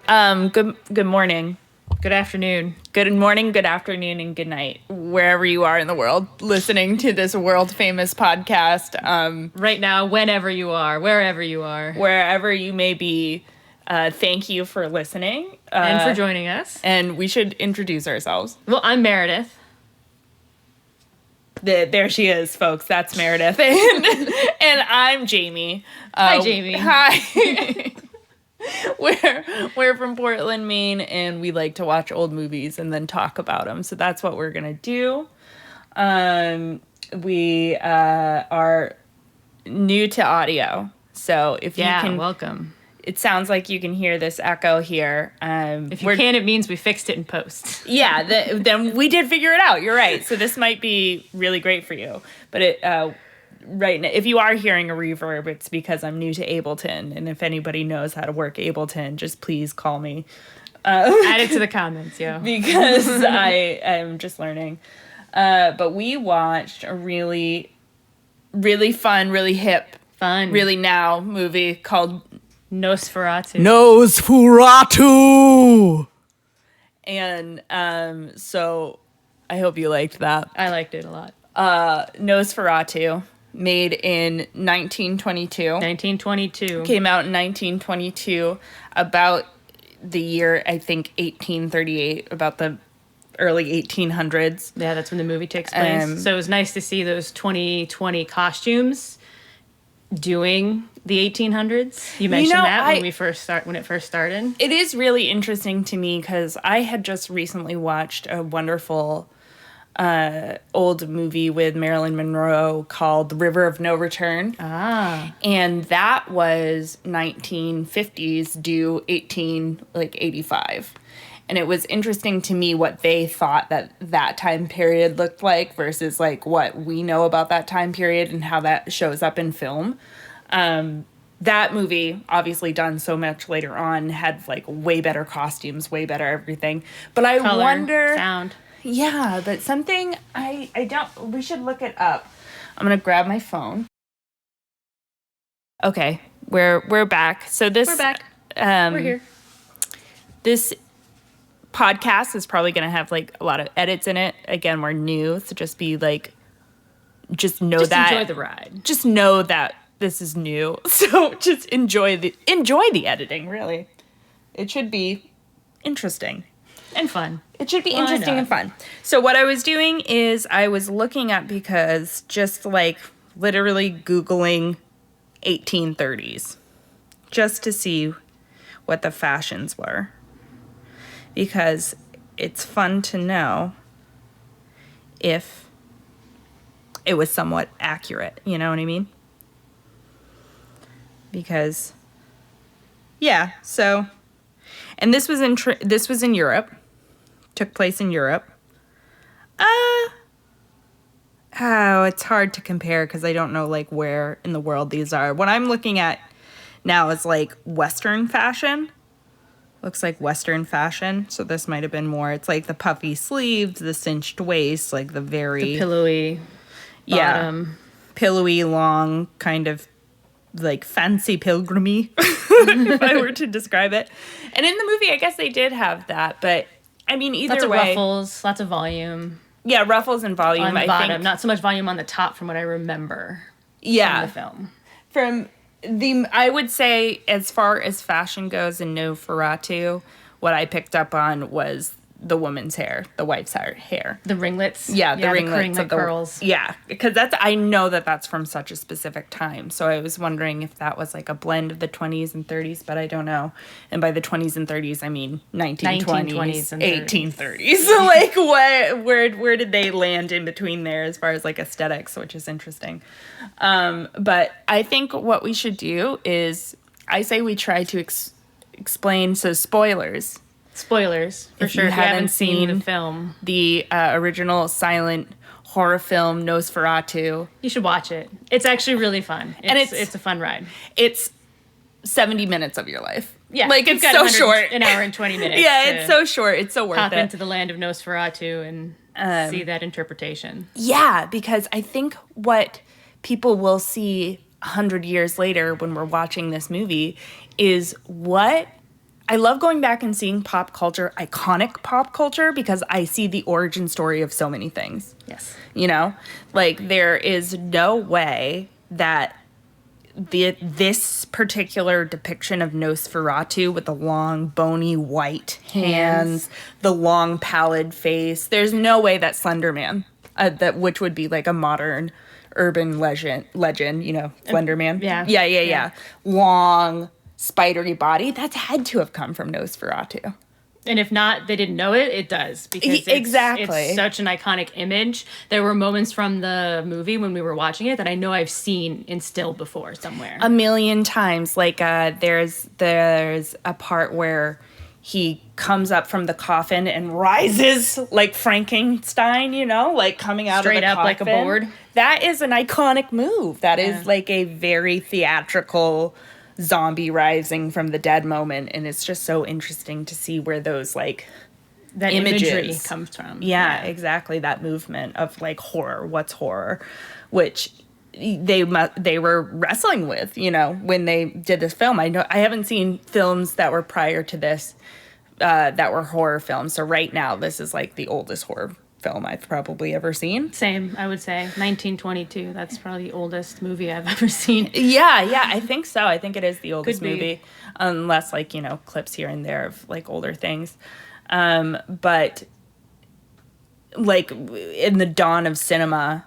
Good morning, Good afternoon. good morning, good afternoon, and good night, wherever you are in the world listening to this world famous podcast. Right now, whenever you are, wherever you are, Wherever you may be, thank you for listening and for joining us. And we should introduce ourselves. Well, I'm Meredith. There she is, folks. That's Meredith, and I'm Jamie. Hi, Jamie. Hi. We're from Portland, Maine, and we like to watch old movies and then talk about them. So that's what we're gonna do. We are new to audio, so if you can, welcome. it sounds like you can hear this echo here. If you can, it means we fixed it in post. Yeah, then we did figure it out. You're right. So this might be really great for you, but right now, if you are hearing a reverb, it's because I'm new to Ableton, and if anybody knows how to work Ableton, just please call me. Add it to the comments, yo. Because I am just learning. But we watched a really, really fun, really hip, really now movie called Nosferatu. Nosferatu! And so I hope you liked that. I liked it a lot. Nosferatu. Made in 1922. 1922. Came out in 1922, about the year, I think, 1838, about the early 1800s. Yeah, that's when the movie takes place. So it was nice to see those 2020 costumes doing the 1800s. You mentioned that when it first started. It is really interesting to me because I had just recently watched a wonderful old movie with Marilyn Monroe called The River of No Return. And that was 1950s due 85. And it was interesting to me what they thought that time period looked like versus like what we know about that time period and how that shows up in film. That movie, obviously done so much later on, had like way better costumes, way better everything. But I wonder... sound. Yeah, but something we should look it up. I'm going to grab my phone. Okay, we're back. So we're back. We're here. This podcast is probably going to have like a lot of edits in it. Again, we're new, so just be like, just enjoy the ride. Just know that this is new. So just enjoy the editing, really. It should be interesting. And fun. It should be interesting and fun. So what I was doing is I was looking up because just like literally Googling 1830s just to see what the fashions were. Because it's fun to know if it was somewhat accurate. You know what I mean? Because, yeah, so... And this was in Europe. Took place in Europe. It's hard to compare because I don't know like where in the world these are. What I'm looking at now is like Western fashion. Looks like Western fashion. So this might have been more. It's like the puffy sleeves, the cinched waist, like the pillowy bottom. Pillowy, long, kind of like fancy pilgrimy, if I were to describe it. And in the movie, I guess they did have that, but I mean, either lots of way, ruffles, lots of volume. Yeah, ruffles and volume. On the bottom, not so much volume on the top, from what I remember. Yeah, from the film. I would say, as far as fashion goes in Nosferatu, what I picked up on was the woman's hair, the wife's hair. The ringlets? Yeah, the ringlets. The curls. Yeah, because I know that's from such a specific time. So I was wondering if that was like a blend of the 20s and 30s, but I don't know. And by the 20s and 30s, I mean 1920s and 1830s. So like where did they land in between there as far as like aesthetics, which is interesting. But I think what we should do is, I say we try to explain, so spoilers, for sure. If you haven't seen the film, the original silent horror film Nosferatu, you should watch it. It's actually really fun. It's a fun ride. It's 70 minutes of your life. Yeah, like it's so short. An hour and 20 minutes. Yeah, it's so short. It's so worth it. Hop into the land of Nosferatu and see that interpretation. Yeah, because I think what people will see 100 years later when we're watching this movie is what I love going back and seeing pop culture, iconic pop culture, because I see the origin story of so many things. Yes. You know? Like, there is no way that this particular depiction of Nosferatu with the long, bony, white hands, the long, pallid face, there's no way that Slender Man, which would be like a modern urban legend, you know, Slender Man. Yeah. Long, spidery body, that's had to have come from Nosferatu. And if not, they didn't know it, it does. Because it's such an iconic image. There were moments from the movie when we were watching it that I know I've seen in still before somewhere. A million times. Like, there's a part where he comes up from the coffin and rises like Frankenstein, you know, like coming out straight of the up coffin. Like a board. That is an iconic move. That is like a very theatrical zombie rising from the dead moment, and it's just so interesting to see where those like that imagery comes from. Yeah, exactly. That movement of like horror. What's horror? Which they were wrestling with, you know, when they did this film. I haven't seen films that were prior to this that were horror films. So right now, this is like the oldest horror film I've probably ever seen. Same, I would say. 1922. That's probably the oldest movie I've ever seen. Yeah, I think so. I think it is the oldest movie. Unless, like, you know, clips here and there of, like, older things. But, like, in the dawn of cinema,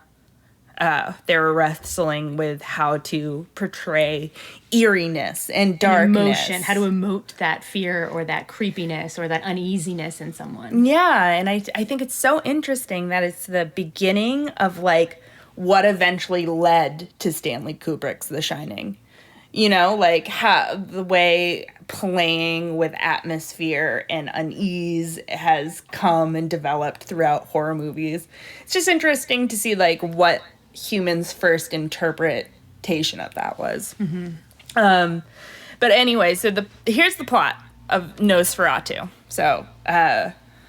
they were wrestling with how to portray eeriness and darkness. Emotion, how to emote that fear or that creepiness or that uneasiness in someone. Yeah, and I think it's so interesting that it's the beginning of, like, what eventually led to Stanley Kubrick's The Shining. You know, like, how the way playing with atmosphere and unease has come and developed throughout horror movies. It's just interesting to see, like, what humans' first interpretation of that was. Mm-hmm. But anyway, so here's the plot of Nosferatu. So,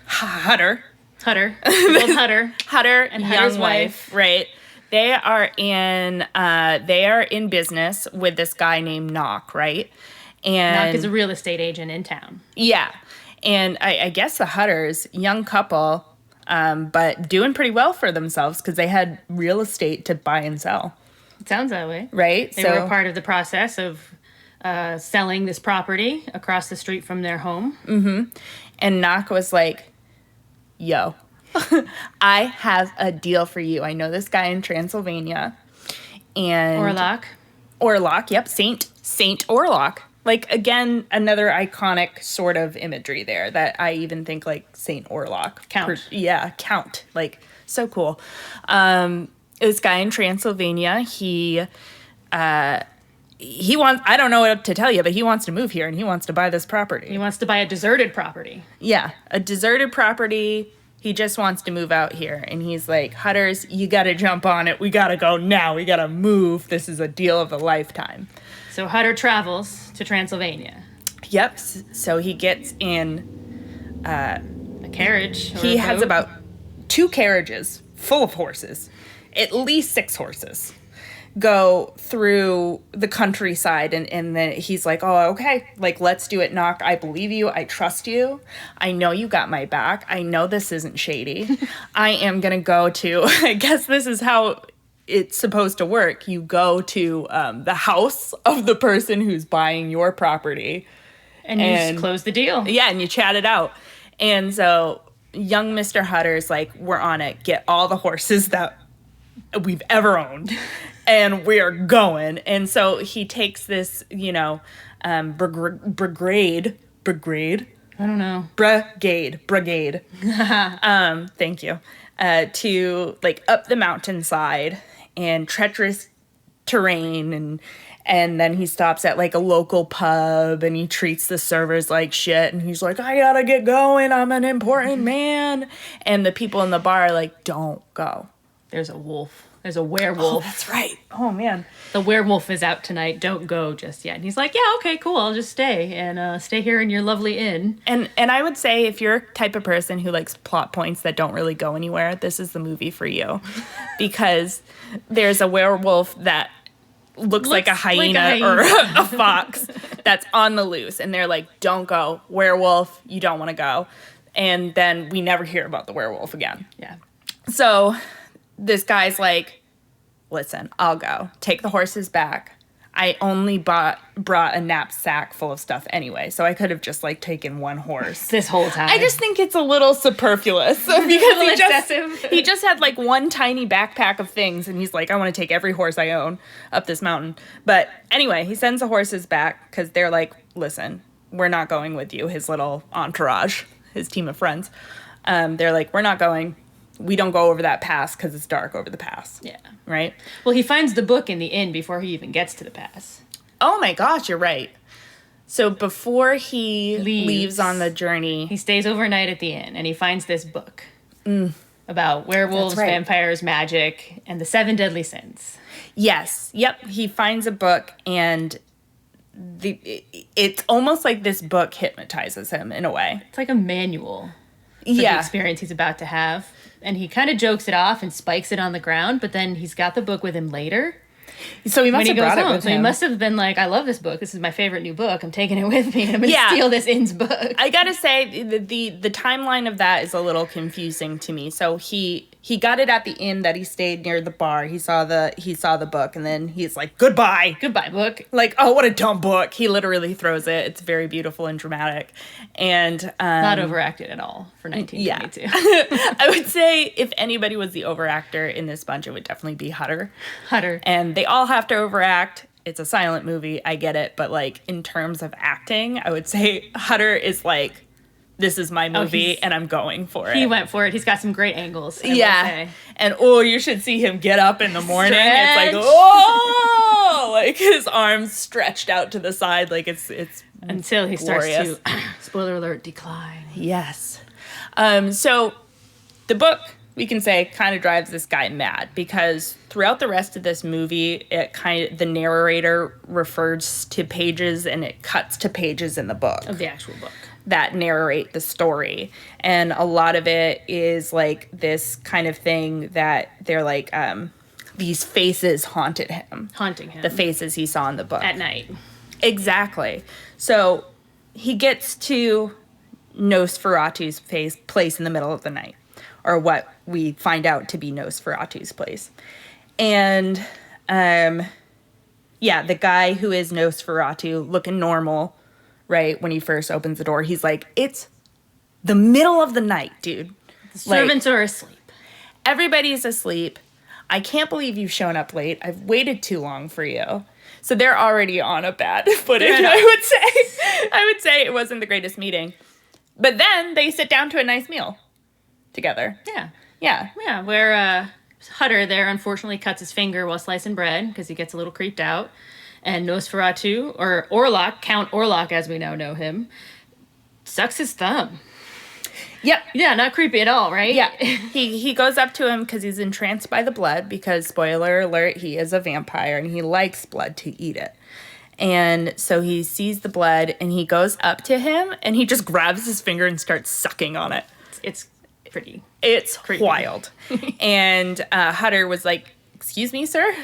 Hutter, and Hutter's wife, right? They are in business with this guy named Knock, right? And Knock is a real estate agent in town. Yeah, and I guess the Hutters, young couple, but doing pretty well for themselves because they had real estate to buy and sell. It sounds that way. Right? They were a part of the process of selling this property across the street from their home. Mm-hmm. And Knock was like, yo, I have a deal for you. I know this guy in Transylvania. And Orlok, yep, Saint Orlok. Like, again, another iconic sort of imagery there that I even think, like, Saint Orlok. Count. Like, so cool. This guy in Transylvania, he wants, I don't know what to tell you, but he wants to move here and he wants to buy this property. He wants to buy a deserted property. Yeah, a deserted property. He just wants to move out here. And he's like, Hutters, you got to jump on it. We got to go now. We got to move. This is a deal of a lifetime. So Hutter travels to Transylvania. Yep. So he gets in a carriage. He has about 2 carriages full of horses. At least 6 horses go through the countryside, and then he's like, oh, okay, like, let's do it, Knock. I believe you. I trust you. I know you got my back. I know this isn't shady. I am going to go to, I guess this is how it's supposed to work. You go to the house of the person who's buying your property. And you just close the deal. Yeah, and you chat it out. And so young Mr. Hutter's like, we're on it. Get all the horses that we've ever owned. And we are going. And so he takes this, you know, brigade. I don't know. Brigade. Thank you. To, like, up the mountainside and treacherous terrain, and then he stops at, like, a local pub, and he treats the servers like shit, and he's like, I gotta get going, I'm an important man. And the people in the bar are like, don't go. There's a wolf. There's a werewolf. Oh, that's right. Oh, man. The werewolf is out tonight. Don't go just yet. And he's like, yeah, okay, cool. I'll just stay and stay here in your lovely inn. And I would say if you're a type of person who likes plot points that don't really go anywhere, this is the movie for you. Because there's a werewolf that looks like a hyena or a fox that's on the loose. And they're like, don't go. Werewolf, you don't want to go. And then we never hear about the werewolf again. Yeah. So this guy's like, listen, I'll go. Take the horses back. I only brought a knapsack full of stuff anyway, so I could have just, like, taken one horse. This whole time. I just think it's a little superfluous because he just had, like, one tiny backpack of things, and he's like, I want to take every horse I own up this mountain. But anyway, he sends the horses back because they're like, listen, we're not going with you, his little entourage, his team of friends. They're like, we're not going. We don't go over that pass because it's dark over the pass. Yeah. Right? Well, he finds the book in the inn before he even gets to the pass. Oh my gosh, you're right. So before he leaves on the journey... He stays overnight at the inn, and he finds this book about werewolves, vampires, magic, and the 7 deadly sins. Yes. Yep. He finds a book, and it's almost like this book hypnotizes him in a way. It's like a manual for the experience he's about to have. And he kind of jokes it off and spikes it on the ground, but then he's got the book with him later. So he must have brought it with him. So he must have been like, I love this book. This is my favorite new book. I'm taking it with me, and I'm going to steal this inn's book. I got to say, the timeline of that is a little confusing to me. So he got it at the inn that he stayed near the bar. He saw the book, and then he's like, goodbye. Goodbye, book. Like, oh, what a dumb book. He literally throws it. It's very beautiful and dramatic. And not overacted at all for 1922. Yeah. I would say if anybody was the overactor in this bunch, it would definitely be Hutter. And they all have to overact. It's a silent movie. I get it. But, like, in terms of acting, I would say Hutter is like, this is my movie, and I'm going for it. He went for it. He's got some great angles. Yeah. And, you should see him get up in the morning. It's like, oh! Like, his arms stretched out to the side. Like, it's until he glorious. Starts to, spoiler alert, decline. Yes. So, the book, we can say, kind of drives this guy mad because throughout the rest of this movie, the narrator refers to pages and it cuts to pages in the book. Of the actual book. That narrate the story. And a lot of it is like this kind of thing that they're like, these faces haunting him. The faces he saw in the book. At night. Exactly. So he gets to Nosferatu's place in the middle of the night. Or what we find out to be Nosferatu's place. And, the guy who is Nosferatu, looking normal, right, when he first opens the door, he's like, it's the middle of the night, dude. The servants are asleep. Everybody's asleep. I can't believe you've shown up late. I've waited too long for you. So they're already on a bad footing, I would say it wasn't the greatest meeting. But then they sit down to a nice meal together. Yeah, where Hutter there unfortunately cuts his finger while slicing bread because he gets a little creeped out. And Nosferatu, or Orlok, Count Orlok as we now know him, sucks his thumb. Yep. Yeah, not creepy at all, right? Yeah. He goes up to him because he's entranced by the blood because, spoiler alert, he is a vampire and he likes blood to eat it. And so he sees the blood and he goes up to him and he just grabs his finger and starts sucking on it. It's pretty. It's creepy. Wild. And Hutter was like, excuse me, sir?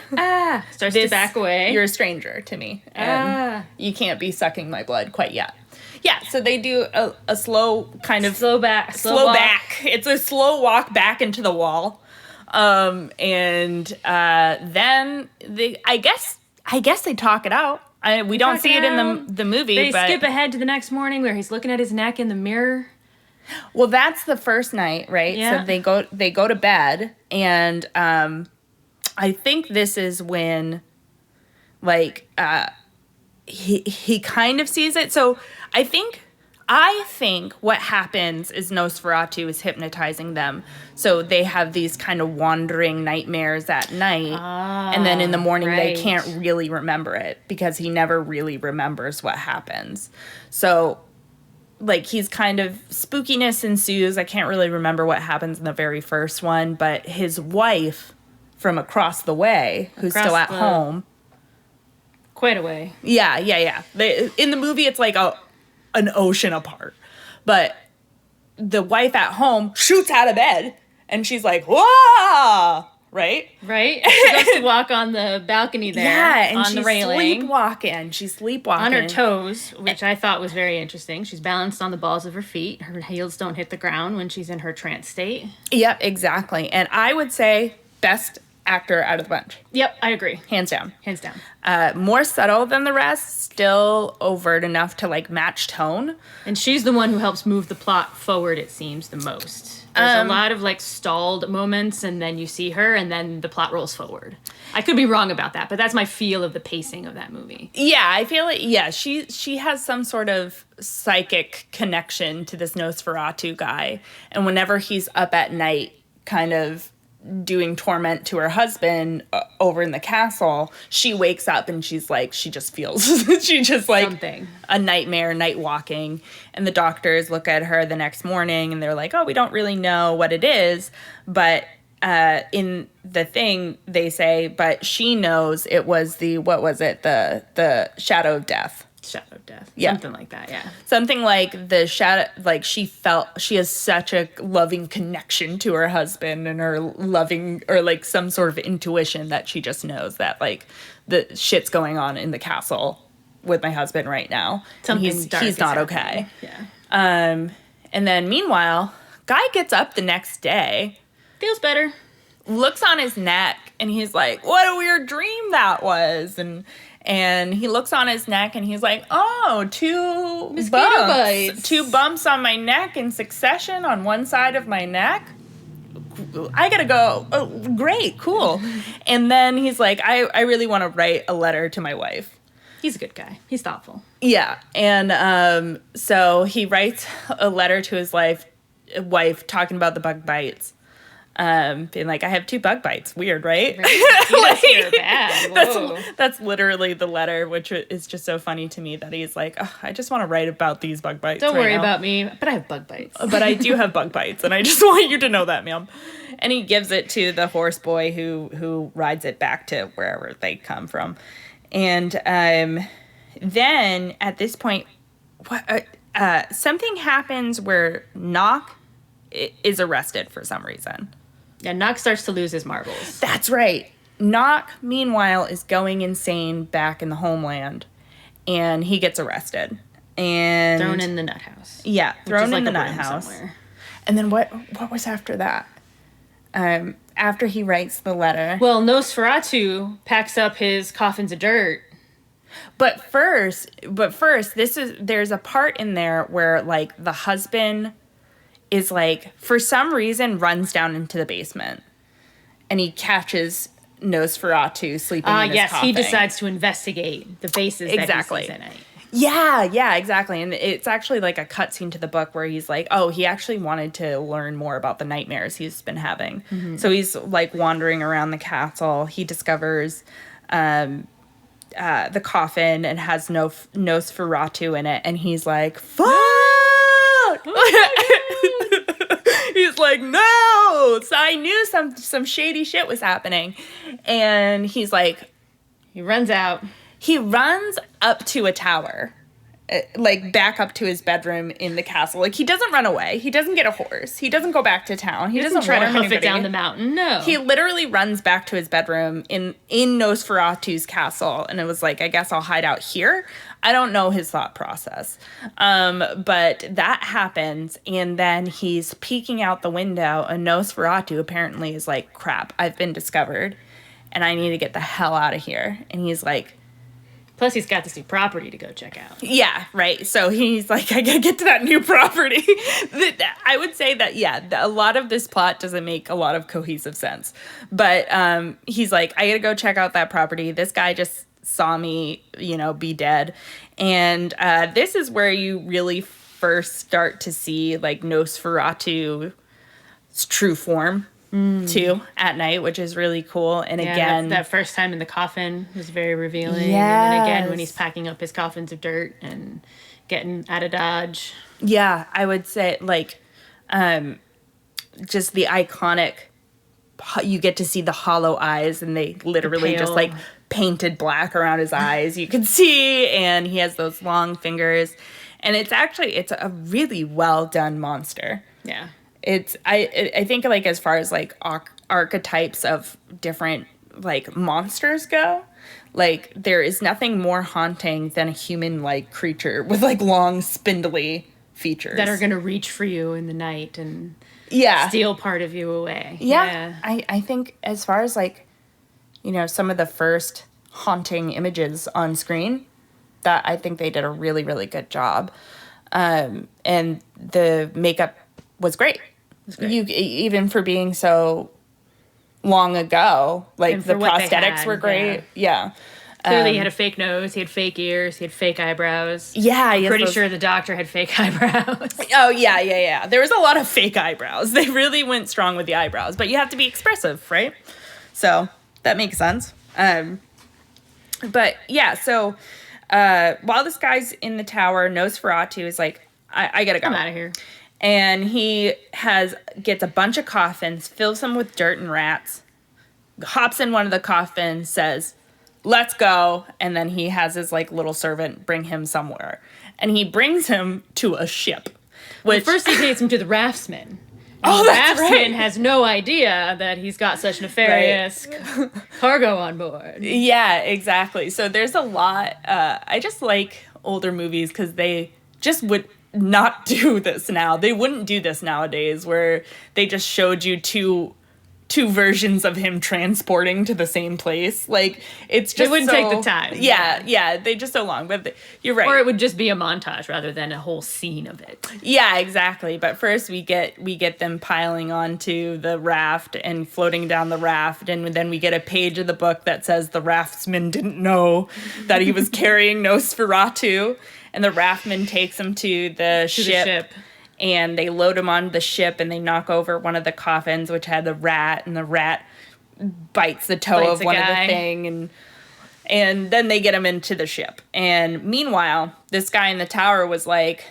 Starts to back away. You're a stranger to me. And you can't be sucking my blood quite yet. Yeah, so they do a slow kind of... Slow back. It's a slow walk back into the wall. And then I guess they talk it out. We don't see it in the movie. They skip ahead to the next morning where he's looking at his neck in the mirror. Well, that's the first night, right? Yeah. So they go to bed, and I think this is when, like, he kind of sees it. So I think what happens is Nosferatu is hypnotizing them. So they have these kind of wandering nightmares at night. And then in the morning they can't really remember it because he never really remembers what happens. So, like, he's kind of... spookiness ensues. I can't really remember what happens in the very first one. But his wife from across the way, who's still at home... Quite a way. Yeah. In the movie, it's like an ocean apart. But the wife at home shoots out of bed, and she's like, "Whoa!" right? Right? She goes to walk on the balcony there. Yeah, and on she's the railing. sleepwalking. She's sleepwalking. On her toes, which I thought was very interesting. She's balanced on the balls of her feet. Her heels don't hit the ground when she's in her trance state. Yep, exactly. And I would say best actor out of the bunch. Yep, I agree. Hands down. Hands down. More subtle than the rest, still overt enough to like match tone. And she's the one who helps move the plot forward, it seems, the most. There's a lot of like stalled moments, and then you see her, and then the plot rolls forward. I could be wrong about that, but that's my feel of the pacing of that movie. Yeah, I feel like, yeah, she has some sort of psychic connection to this Nosferatu guy. And whenever he's up at night kind of doing torment to her husband over in the castle, she wakes up and she's like, she just feels, she just like something. A nightmare, night walking. And the doctors look at her the next morning and they're like, oh, we don't really know what it is. But in the thing, they say, but she knows it was what was it? The shadow of death. Shadow of death. Yeah. Something like that, yeah. Something like the shadow, like she has such a loving connection to her husband and her loving, or like some sort of intuition that she just knows that like the shit's going on in the castle with my husband right now. Something he's dark is not happening. okay. Yeah. And then meanwhile, guy gets up the next day, Feels better. looks on his neck, and he's like, what a weird dream that was. And he looks on his neck and he's like, oh, two Mosquito bites. 2 bumps on my neck in succession on one side of my neck. I gotta go. Oh, great, cool. And then he's like, I really want to write a letter to my wife. He's a good guy. He's thoughtful. Yeah. And so he writes a letter to his wife talking about the bug bites. Being like, I have 2 bug bites. Weird, right? He does hear bad. Whoa. That's literally the letter, which is just so funny to me that he's like, oh, I just want to write about these bug bites. Don't worry now. about me, but I have bug bites. But I do have bug bites, and I just want you to know that, ma'am. And he gives it to the horse boy who rides it back to wherever they come from. And then at this point, something happens where Knock is arrested for some reason. Yeah, Knock starts to lose his marbles. That's right. Knock, meanwhile, is going insane back in the homeland, and he gets arrested. And Thrown in the nut house. Yeah, thrown like in the a nut room house. somewhere. And then what was after that? After he writes the letter. Well, Nosferatu packs up his coffins of dirt. But first, there's a part in there where like the husband is like, for some reason, runs down into the basement, and he catches Nosferatu sleeping in his coffin. He decides to investigate the bases Exactly. that he sees in it. Yeah, exactly. And it's actually like a cutscene to the book where he's like, oh, he actually wanted to learn more about the nightmares he's been having. Mm-hmm. So he's like wandering around the castle. He discovers the coffin and has Nosferatu in it, and he's like, fuck! He's like, no! So I knew some shady shit was happening. And he's like... He runs out. He runs up to a tower. Like, back up to his bedroom in the castle. Like, he doesn't run away. He doesn't get a horse. He doesn't go back to town. He doesn't try to warn hoof anybody. it down the mountain. No. He literally runs back to his bedroom in Nosferatu's castle. And it was like, I guess I'll hide out here. I don't know his thought process. But that happens. And then he's peeking out the window. And Nosferatu apparently is like, crap, I've been discovered. And I need to get the hell out of here. And he's like... Plus, he's got this new property to go check out. Yeah, right. So he's like, I gotta get to that new property. I would say that, yeah, a lot of this plot doesn't make a lot of cohesive sense. But he's like, I gotta go check out that property. This guy just saw me, be dead. And this is where you really first start to see, like, Nosferatu's true form. Too, at night, which is really cool. And yeah, again, that first time in the coffin was very revealing. Yes. And then again when he's packing up his coffins of dirt and getting out of Dodge. Yeah, I would say, like, just the iconic, you get to see the hollow eyes, and they literally just like painted black around his eyes, you can see, and he has those long fingers, and it's a really well done monster. Yeah. I think like as far as like archetypes of different like monsters go, like there is nothing more haunting than a human like creature with like long spindly features that are going to reach for you in the night and steal part of you away. Yeah. I think as far as like, you know, some of the first haunting images on screen, that I think they did a really, really good job. And the makeup was great. You even for being so long ago, like the prosthetics were great. Yeah. Clearly, he had a fake nose. He had fake ears. He had fake eyebrows. Yeah, I'm pretty sure the doctor had fake eyebrows. Oh yeah. There was a lot of fake eyebrows. They really went strong with the eyebrows, but you have to be expressive, right? So that makes sense. But yeah, so while this guy's in the tower, Nosferatu is like, I gotta go. I'm out of here. And he gets a bunch of coffins, fills them with dirt and rats, hops in one of the coffins, says, "Let's go," and then he has his like little servant bring him somewhere, and he brings him to a ship. Which first he takes him to the raftsman. Oh, the that's raftsman right. has no idea that he's got such nefarious cargo on board. Yeah, exactly. So there's a lot. I just like older movies because they just would not do this now. They wouldn't do this nowadays, where they just showed you two versions of him transporting to the same place. Like, it's just They wouldn't take the time. Yeah, they just so long. But you're right. Or it would just be a montage rather than a whole scene of it. Yeah, exactly. But first we get them piling onto the raft and floating down the raft, and then we get a page of the book that says the raftsman didn't know that he was carrying Nosferatu, and the raftman takes him to the ship. And they load him on the ship, and they knock over one of the coffins, which had a rat, and the rat bites the toe of one of the thing, and then they get him into the ship. And meanwhile, this guy in the tower was like,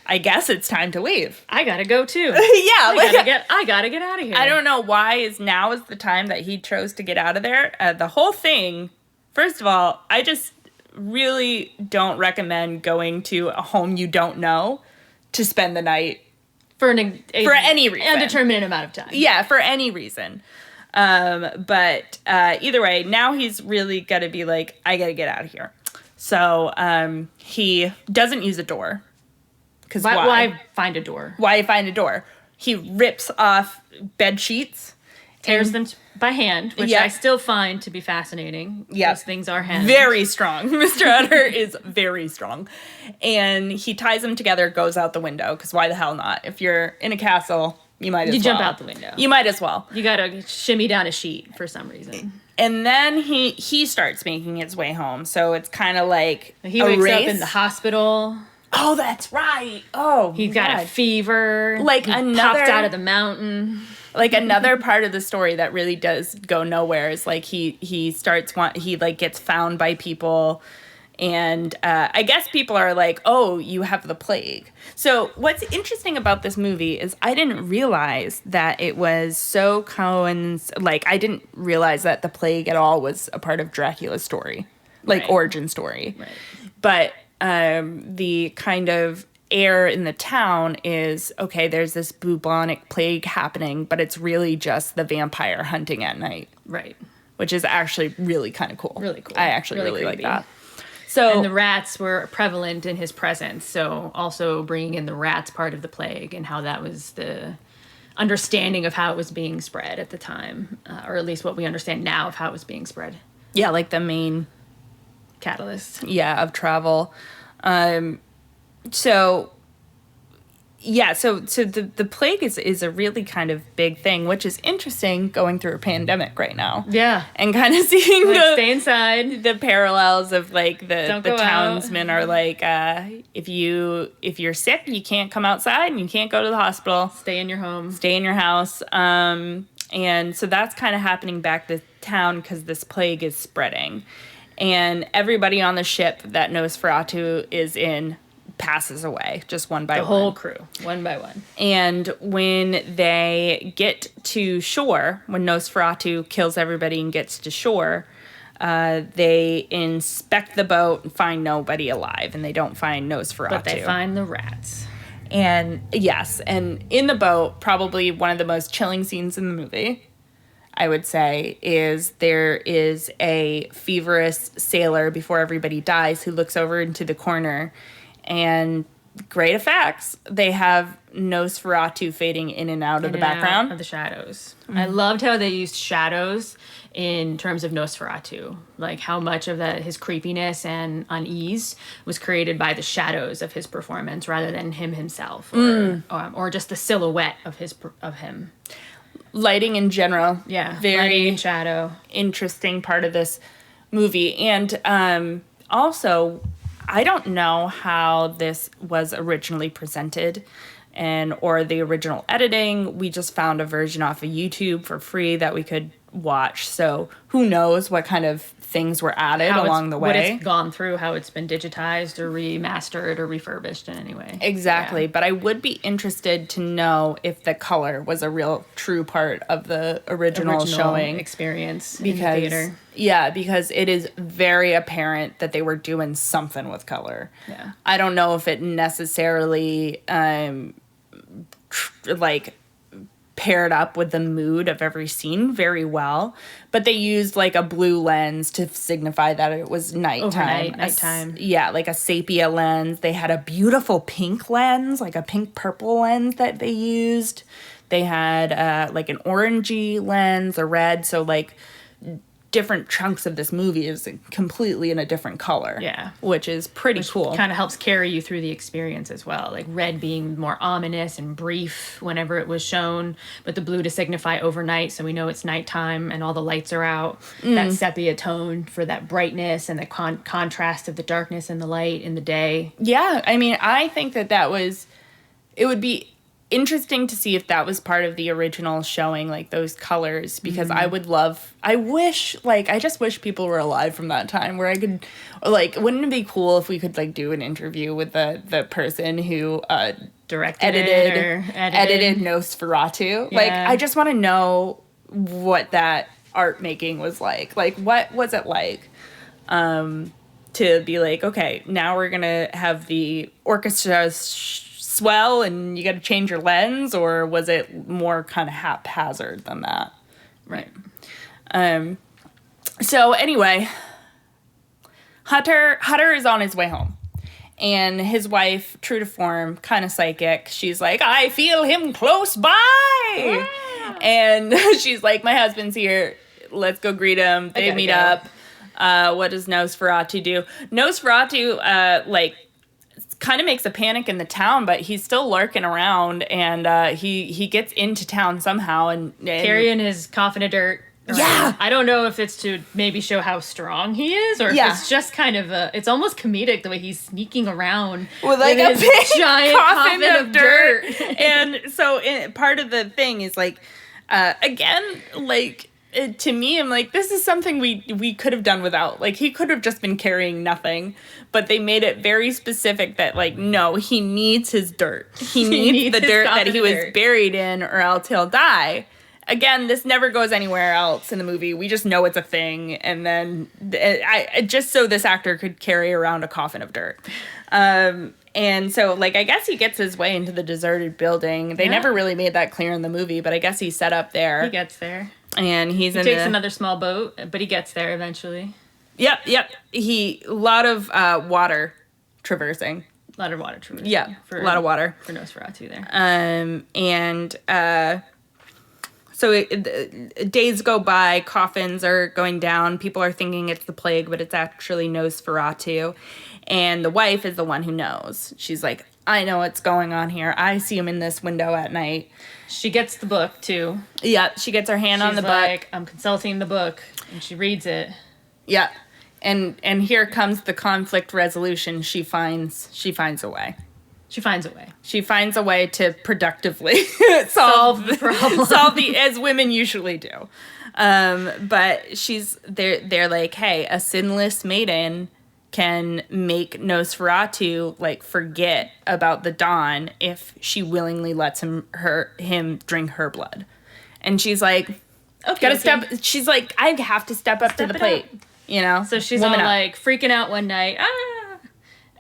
"I guess it's time to leave. I gotta go too. Yeah, I gotta get out of here." I don't know why now is the time that he chose to get out of there. The whole thing, first of all, I just really don't recommend going to a home you don't know to spend the night for any reason, indeterminate amount of time. Yeah, for any reason. But either way, now he's really got to be like, I got to get out of here. So he doesn't use a door. Because why find a door? Why find a door? He rips off bed sheets, tears them by hand, which I still find to be fascinating. Yeah, those things are hand. Very strong. Mr. Utter is very strong, and he ties them together, goes out the window. Because why the hell not? If you're in a castle, you might as well. You jump out the window. You might as well. You gotta shimmy down a sheet for some reason. And then he starts making his way home. So it's kind of like he wakes up in the hospital. Oh, that's right. Oh, he's got a fever. Like he popped out of the mountain. Like another part of the story that really does go nowhere is like he like gets found by people, and I guess people are like, "Oh, you have the plague." So what's interesting about this movie is I didn't realize that it was so I didn't realize that the plague at all was a part of Dracula's story, like origin story. Right. But the kind of air in the town is, okay, there's this bubonic plague happening, but it's really just the vampire hunting at night. Right. Which is actually really kind of cool. Really cool. I actually really like creepy. that. So, and the rats were prevalent in his presence, so also bringing in the rats part of the plague and how that was the understanding of how it was being spread at the time, or at least what we understand now of how it was being spread. Yeah, like the catalyst. Yeah, of travel. So the plague is a really kind of big thing, which is interesting going through a pandemic right now. Yeah. And kind of seeing stay inside. The parallels of like the townsmen out. Are like, if you're sick, you can't come outside and you can't go to the hospital. Stay in your home. Stay in your house. And so that's kind of happening back to town because this plague is spreading. And everybody on the ship that Nosferatu is in passes away, just one by one. The whole crew, one by one. And when they get to shore, when Nosferatu kills everybody and gets to shore, they inspect the boat and find nobody alive, and they don't find Nosferatu. But they find the rats. And yes, and in the boat, probably one of the most chilling scenes in the movie, I would say, is there is a feverish sailor before everybody dies who looks over into the corner, and great effects. They have Nosferatu fading in and out of the background. Of the shadows. Mm-hmm. I loved how they used shadows in terms of Nosferatu. Like how much of his creepiness and unease was created by the shadows of his performance rather than him himself, or just the silhouette of him. Lighting in general. Yeah, very lighting and shadow. Interesting part of this movie. And also, I don't know how this was originally presented or the original editing. We just found a version off of YouTube for free that we could watch. So who knows what kind of things were added along the way. What it's gone through, how it's been digitized or remastered or refurbished in any way. Exactly. Yeah. But I would be interested to know if the color was a real true part of the original showing experience in the theater. Yeah, because it is very apparent that they were doing something with color. Yeah. I don't know if it necessarily paired up with the mood of every scene very well, but they used like a blue lens to signify that it was nighttime. Nighttime. Like a sepia lens. They had a beautiful pink lens, like a pink purple lens that they used. They had like an orangey lens, a red, so like different chunks of this movie is completely in a different color. Yeah. Which is pretty cool. Kind of helps carry you through the experience as well. Like red being more ominous and brief whenever it was shown, but the blue to signify overnight, so we know it's nighttime and all the lights are out. That sepia tone for that brightness and the contrast of the darkness and the light in the day. Yeah, I mean, I think it would be interesting to see if that was part of the original showing, like those colors, because I just wish people were alive from that time where I could, like, wouldn't it be cool if we could like do an interview with the person who edited Nosferatu? Yeah. Like, I just want to know what that art making was like. Like, what was it like? To be like, okay, now we're gonna have the orchestra swell and you got to change your lens, or was it more kind of haphazard than that? Right. So anyway, Hutter is on his way home, and his wife, true to form, kind of psychic, she's like, I feel him close by. Yeah. And she's like, my husband's here, let's go greet him. They meet up. What does Nosferatu do? Nosferatu kind of makes a panic in the town, but he's still lurking around, and he gets into town somehow and carrying his coffin of dirt around. Yeah, I don't know if it's to maybe show how strong he is, or if it's just kind of it's almost comedic the way he's sneaking around with like a big giant coffin of dirt. And so part of the thing is like, again, like, to me, I'm like, this is something we could have done without. Like, he could have just been carrying nothing, but they made it very specific that, like, no, he needs his dirt. He needs the dirt that he was buried in, or else he'll die. Again, this never goes anywhere else in the movie. We just know it's a thing, and then just so this actor could carry around a coffin of dirt. And so, like, I guess he gets his way into the deserted building. They never really made that clear in the movie, but I guess he's set up there. He gets there. And he takes another small boat, but he gets there eventually. Yep. A lot of water traversing. A lot of water traversing. Yeah, a lot of water. For Nosferatu there. So days go by, coffins are going down, people are thinking it's the plague, but it's actually Nosferatu. And the wife is the one who knows. She's like, I know what's going on here. I see him in this window at night. She gets the book, too. Yeah, she gets her hand on the book. I'm consulting the book, and she reads it. Yeah, and here comes the conflict resolution. She finds a way. She finds a way. She finds a way to productively solve the problem. As women usually do. But they're like, hey, a sinless maiden can make Nosferatu like forget about the dawn if she willingly lets him drink her blood. And she's like, she's like, I have to step up to the plate. You know? So she's all like freaking out one night.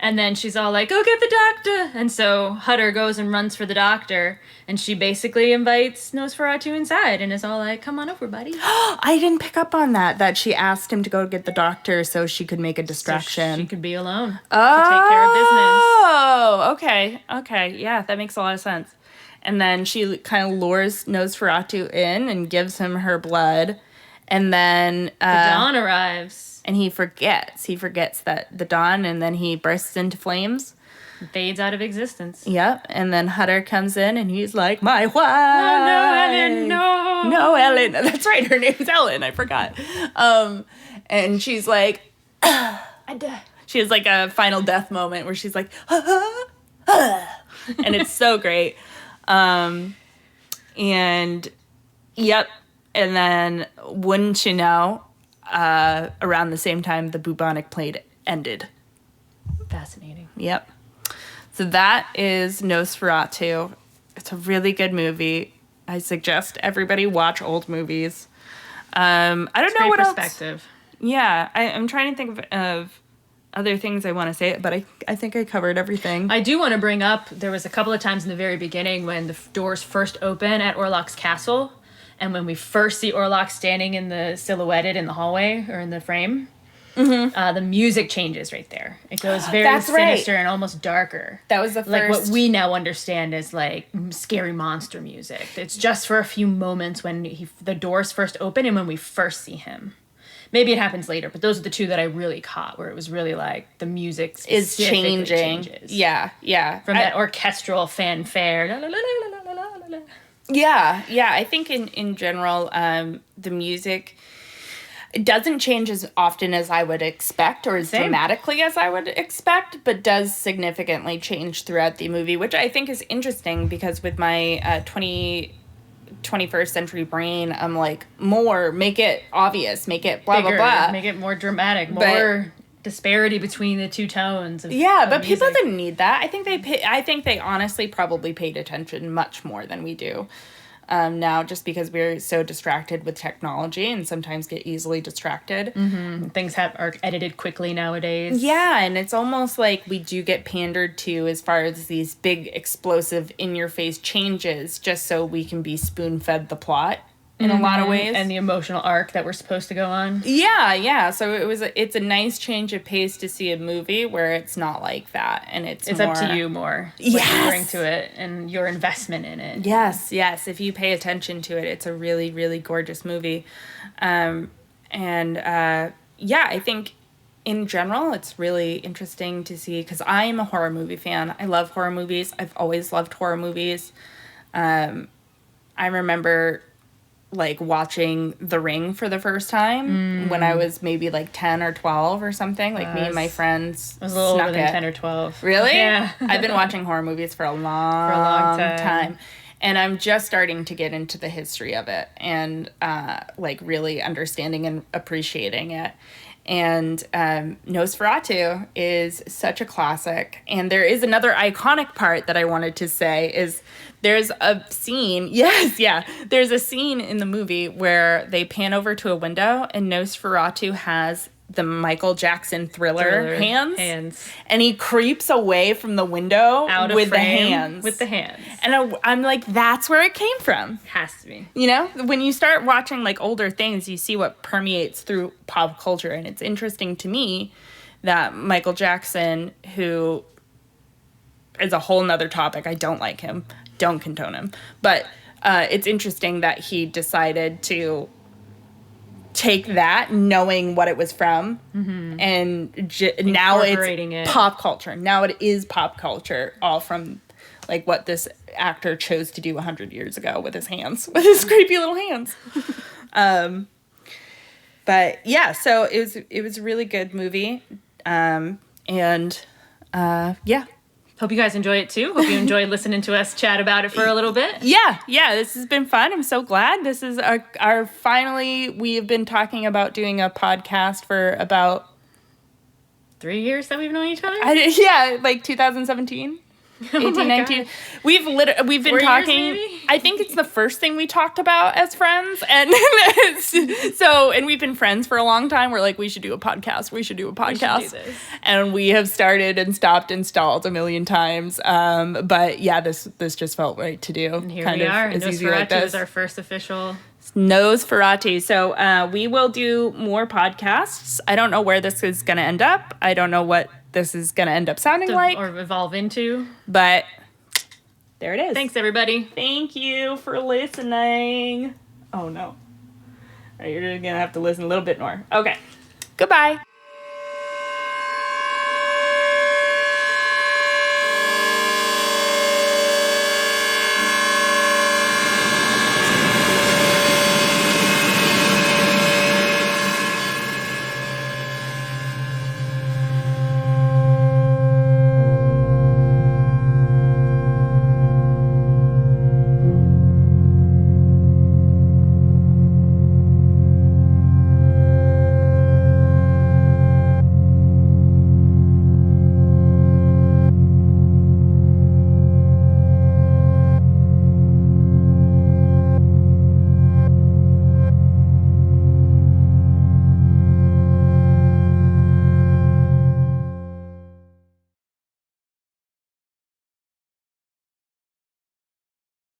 And then she's all like, go get the doctor. And so Hutter goes and runs for the doctor. And she basically invites Nosferatu inside and is all like, come on over, buddy. I didn't pick up on that she asked him to go get the doctor so she could make a distraction. So she could be alone to take care of business. Oh, okay. Yeah, that makes a lot of sense. And then she kind of lures Nosferatu in and gives him her blood. And then... the dawn arrives. And he forgets. He forgets that the dawn, and then he bursts into flames. Fades out of existence. Yep. And then Hutter comes in, and he's like, my wife. Oh, no, Ellen, no. No, Ellen. That's right. Her name's Ellen. I forgot. And she's like... I die. She has like a final death moment where she's like... and it's so great. And... Yep. And then, wouldn't you know... around the same time the bubonic plague ended. Fascinating. Yep. So that is Nosferatu. It's a really good movie. I suggest everybody watch old movies. I don't know what perspective. Else. Yeah, I'm trying to think of other things I want to say, but I think I covered everything. I do want to bring up, there was a couple of times in the very beginning when the doors first open at Orlok's castle. And when we first see Orlok standing in the silhouetted in the hallway or in the frame, the music changes right there. It goes very sinister and almost darker. That was the first... Like what we now understand as like scary monster music. It's just for a few moments when the doors first open and when we first see him. Maybe it happens later, but those are the two that I really caught where it was really like the music is changing. Changes. Yeah. From that orchestral fanfare. La, la, la, la, la, la, la, la. Yeah. I think in general, the music, it doesn't change as often as I would expect or as dramatically as I would expect, but does significantly change throughout the movie, which I think is interesting because with my 21st century brain, I'm like, make it obvious, make it blah, bigger, blah, blah. Make it more dramatic, more disparity between the two tones. Of but music. People didn't need that. I think they honestly probably paid attention much more than we do now, just because we're so distracted with technology and sometimes get easily distracted. Mm-hmm. Things are edited quickly nowadays. Yeah, and it's almost like we do get pandered to as far as these big, explosive, in-your-face changes just so we can be spoon-fed the plot. In a lot of ways. And the emotional arc that we're supposed to go on. Yeah. So it's a nice change of pace to see a movie where it's not like that. And it's more, up to you more. What you bring to it and your investment in it. Yes. If you pay attention to it, it's a really, really gorgeous movie. I think in general, it's really interesting to see because I am a horror movie fan. I love horror movies. I've always loved horror movies. I remember like watching The Ring for the first time when I was maybe like 10 or 12 or something. Like me and my friends I was a little older than 10 or 12. Really? Yeah. I've been watching horror movies for a long time. And I'm just starting to get into the history of it and like really understanding and appreciating it. And Nosferatu is such a classic. And there is another iconic part that I wanted to say is there's a scene, there's a scene in the movie where they pan over to a window and Nosferatu has the Michael Jackson Thriller hands. And he creeps away from the window with the hands. With the hands. And I'm like, that's where it came from. Has to be. You know, when you start watching like older things, you see what permeates through pop culture. And it's interesting to me that Michael Jackson, who is a whole nother topic, I don't like him, don't condone him. But it's interesting that he decided to take that, knowing what it was from, and now it's pop culture. Now it is pop culture, all from like what this actor chose to do 100 years ago with his hands, with his creepy little hands. But yeah, so it was a really good movie, Hope you guys enjoy it too. Hope you enjoyed listening to us chat about it for a little bit. Yeah, this has been fun. I'm so glad. This is our finally, we have been talking about doing a podcast for about 3 years that we've known each other? Like 2017. 18, 19. God. We've been 4 talking. years, maybe? I think it's the first thing we talked about as friends. And and we've been friends for a long time. We're like, we should do a podcast. We should do a podcast. We should do this. And we have started and stopped and stalled a million times. But yeah, this just felt right to do. And here we are. Nosferatu is our first official Nosferatu. So we will do more podcasts. I don't know where this is going to end up. I don't know what this is going to end up sounding like. Or evolve into. But there it is. Thanks, everybody. Thank you for listening. Oh, no. All right, you're going to have to listen a little bit more. Okay. Goodbye.